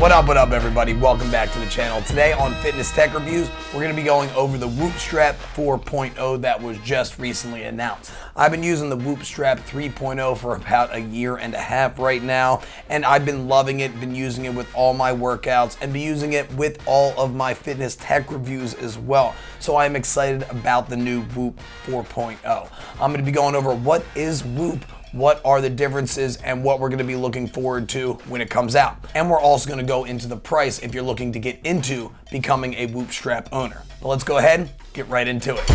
What up everybody? Welcome back to the channel. Today on Fitness Tech Reviews, we're going to be going over the Whoop Strap 4.0 that was just recently announced. I've been using the Whoop Strap 3.0 for about a year and a half right now, and I've been loving it, been using it with all my workouts, and been using it with all of my fitness tech reviews as well. So I'm excited about the new Whoop 4.0. I'm going to be going over what is Whoop, what are the differences, and what we're going to be looking forward to when it comes out. And we're also going to go into the price if you're looking to get into becoming a Whoop Strap owner. But let's go ahead, get right into it.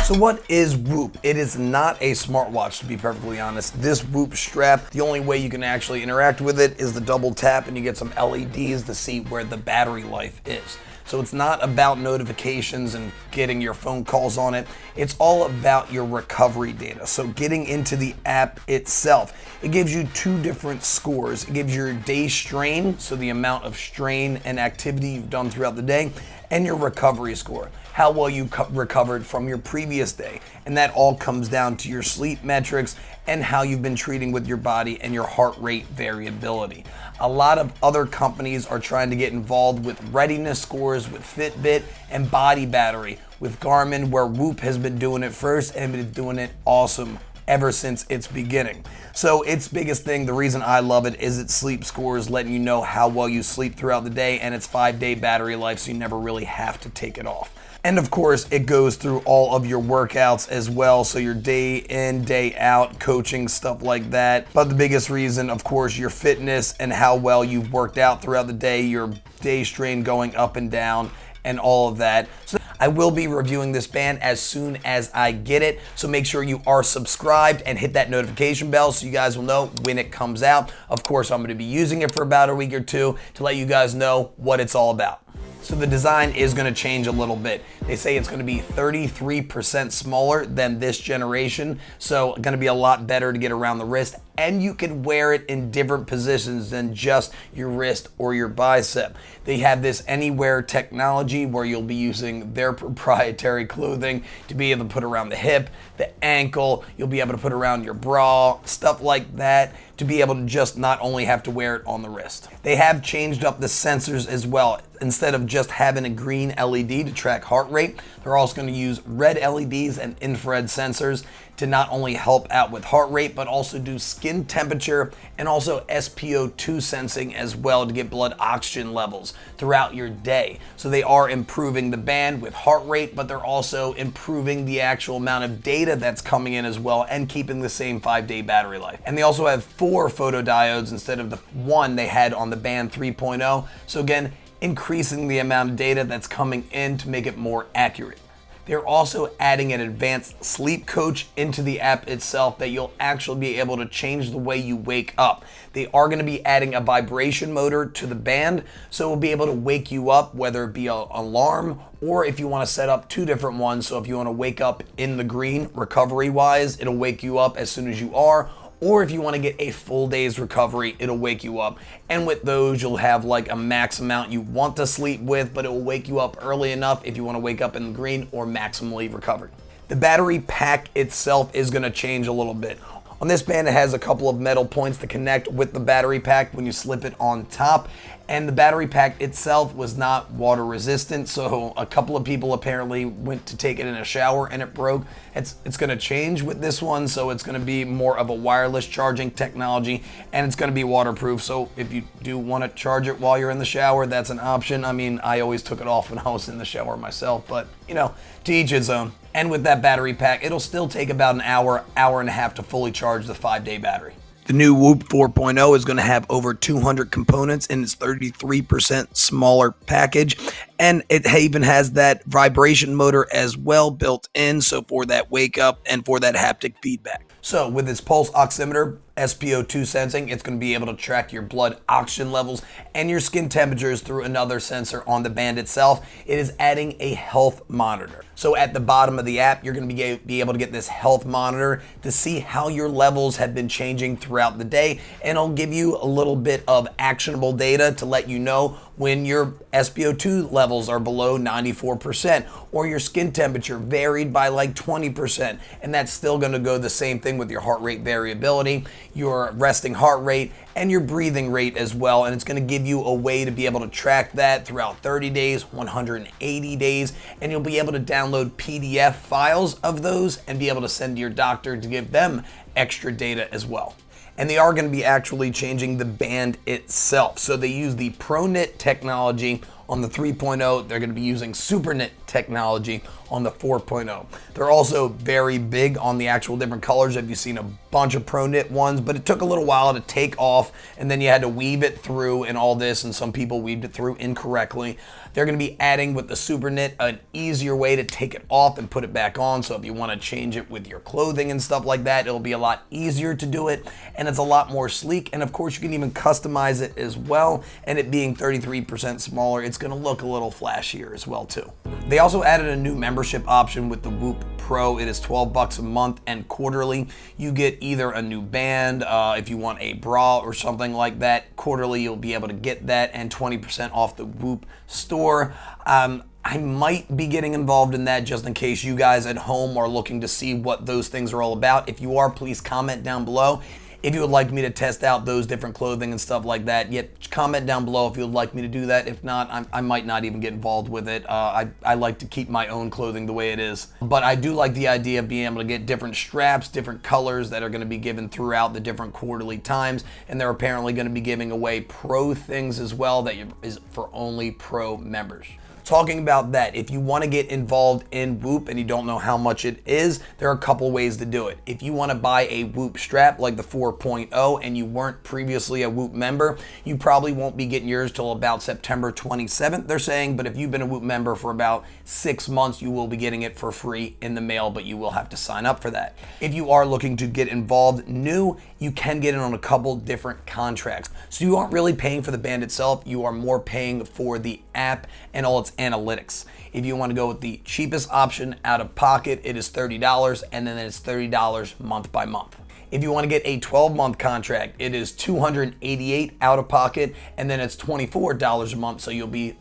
So what is Whoop? It is not a smartwatch, to be perfectly honest. This Whoop Strap, the only way you can actually interact with it is the double tap, and you get some LEDs to see where the battery life is. So it's not about notifications and getting your phone calls on it. It's all about your recovery data. So getting into the app itself, it gives you two different scores. It gives your day strain, so the amount of strain and activity you've done throughout the day, and your recovery score, how well you recovered from your previous day. And that all comes down to your sleep metrics and how you've been treating with your body and your heart rate variability. A lot of other companies are trying to get involved with readiness scores with Fitbit and body battery with Garmin, where Whoop has been doing it first and been doing it awesome ever since its beginning. So its biggest thing, the reason I love it, is its sleep scores, letting you know how well you sleep throughout the day, and its 5-day battery life, so you never really have to take it off. And of course, it goes through all of your workouts as well, so your day in, day out, coaching, stuff like that. But the biggest reason, of course, your fitness and how well you've worked out throughout the day, your day strain going up and down, and all of that. So I will be reviewing this band as soon as I get it, so make sure you are subscribed and hit that notification bell so you guys will know when it comes out. Of course, I'm going to be using it for about a week or two to let you guys know what it's all about. So the design is going to change a little bit. They say it's going to be 33% smaller than this generation, so going to be a lot better to get around the wrist, and you can wear it in different positions than just your wrist or your bicep. They have this Anywhere technology where you'll be using their proprietary clothing to be able to put around the hip, the ankle, you'll be able to put around your bra, stuff like that, to be able to just not only have to wear it on the wrist. They have changed up the sensors as well. Instead of just having a green LED to track heart rate, they're also going to use red LEDs and infrared sensors to not only help out with heart rate, but also do skin temperature and also SpO2 sensing as well to get blood oxygen levels throughout your day. So they are improving the band with heart rate, but they're also improving the actual amount of data that's coming in as well and keeping the same 5-day battery life. And they also have 4 photodiodes instead of the 1 they had on the band 3.0. So again, increasing the amount of data that's coming in to make it more accurate. They're also adding an advanced sleep coach into the app itself that you'll actually be able to change the way you wake up. They are going to be adding a vibration motor to the band, so it'll be able to wake you up, whether it be an alarm or if you want to set up 2 different ones. So if you want to wake up in the green recovery wise, it'll wake you up as soon as you are. Or if you want to get a full day's recovery, it'll wake you up. And with those, you'll have like a max amount you want to sleep with, but it will wake you up early enough if you want to wake up in the green or maximally recovered. The battery pack itself is going to change a little bit. On this band, it has a couple of metal points to connect with the battery pack when you slip it on top. And the battery pack itself was not water resistant, so a couple of people apparently went to take it in a shower and it broke. It's going to change with this one, so it's going to be more of a wireless charging technology, and it's going to be waterproof. So if you do want to charge it while you're in the shower, that's an option. I mean, I always took it off when I was in the shower myself, but you know, to each his own. And with that battery pack, it'll still take about an hour, hour and a half to fully charge the 5-day battery. The new Whoop 4.0 is going to have over 200 components in its 33% smaller package, and it even has that vibration motor as well built in, so for that wake up and for that haptic feedback. So with its pulse oximeter, SpO2 sensing, it's going to be able to track your blood oxygen levels and your skin temperatures through another sensor on the band itself. It is adding a health monitor. So at the bottom of the app, you're going to be able to get this health monitor to see how your levels have been changing throughout the day, and it'll give you a little bit of actionable data to let you know when your SpO2 levels are below 94%, or your skin temperature varied by like 20%, and that's still going to go the same thing with your heart rate variability, your resting heart rate, and your breathing rate as well. And it's going to give you a way to be able to track that throughout 30 days, 180 days, and you'll be able to download PDF files of those and be able to send to your doctor to give them extra data as well. And they are going to be actually changing the band itself. So they use the ProKnit technology on the 3.0. They're going to be using SuperKnit technology on the 4.0. They're also very big on the actual different colors. I've seen a bunch of ProKnit ones, but it took a little while to take off, and then you had to weave it through and all this, and some people weaved it through incorrectly. They're going to be adding with the SuperKnit an easier way to take it off and put it back on. So if you want to change it with your clothing and stuff like that, it'll be a lot easier to do it, and it's a lot more sleek. And of course, you can even customize it as well. And it being 33% smaller, it's going to look a little flashier as well too. They also added a new membership option with the Whoop Pro. It is $12 a month, and quarterly you get either a new band, if you want a bra or something like that. Quarterly you'll be able to get that, and 20% off the Whoop store. I might be getting involved in that just in case you guys at home are looking to see what those things are all about. If you are, please comment down below if you would like me to test out those different clothing and stuff like that. Yet comment down below if you would like me to do that. If not, I might not even get involved with it. I like to keep my own clothing the way it is. But I do like the idea of being able to get different straps, different colors that are going to be given throughout the different quarterly times. And they're apparently going to be giving away pro things as well that is for only pro members. Talking about that, if you want to get involved in Whoop and you don't know how much it is, there are a couple ways to do it. If you want to buy a Whoop strap like the 4.0 and you weren't previously a Whoop member, you probably won't be getting yours till about September 27th, they're saying. But if you've been a Whoop member for about 6 months, you will be getting it for free in the mail, but you will have to sign up for that. If you are looking to get involved new, you can get it on a couple different contracts. So you aren't really paying for the band itself, you are more paying for the app and all its analytics. If you want to go with the cheapest option out of pocket, it is $30, and then it's $30 month by month. If you want to get a 12-month contract, it is $288 out of pocket, and then it's $24 a month, so you'll be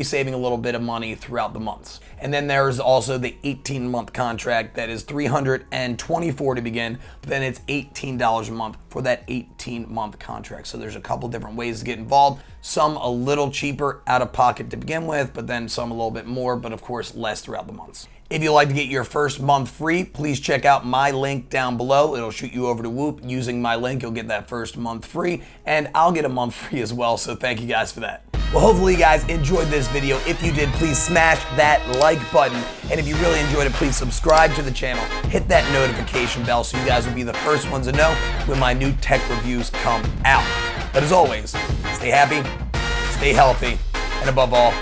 saving a little bit of money throughout the months. And then there's also the 18-month contract that is $324 to begin, but then it's $18 a month for that 18-month contract. So there's a couple different ways to get involved. Some a little cheaper out of pocket to begin with, but then some a little bit more, but of course less throughout the months. If you'd like to get your first month free, please check out my link down below. It'll shoot you over to Whoop. Using my link, you'll get that first month free, and I'll get a month free as well, so thank you guys for that. Well, hopefully you guys enjoyed this video. If you did, please smash that like button. And if you really enjoyed it, please subscribe to the channel. Hit that notification bell so you guys will be the first ones to know when my new tech reviews come out. But as always, stay happy, stay healthy, and above all,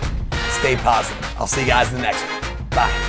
stay positive. I'll see you guys in the next one. Bye.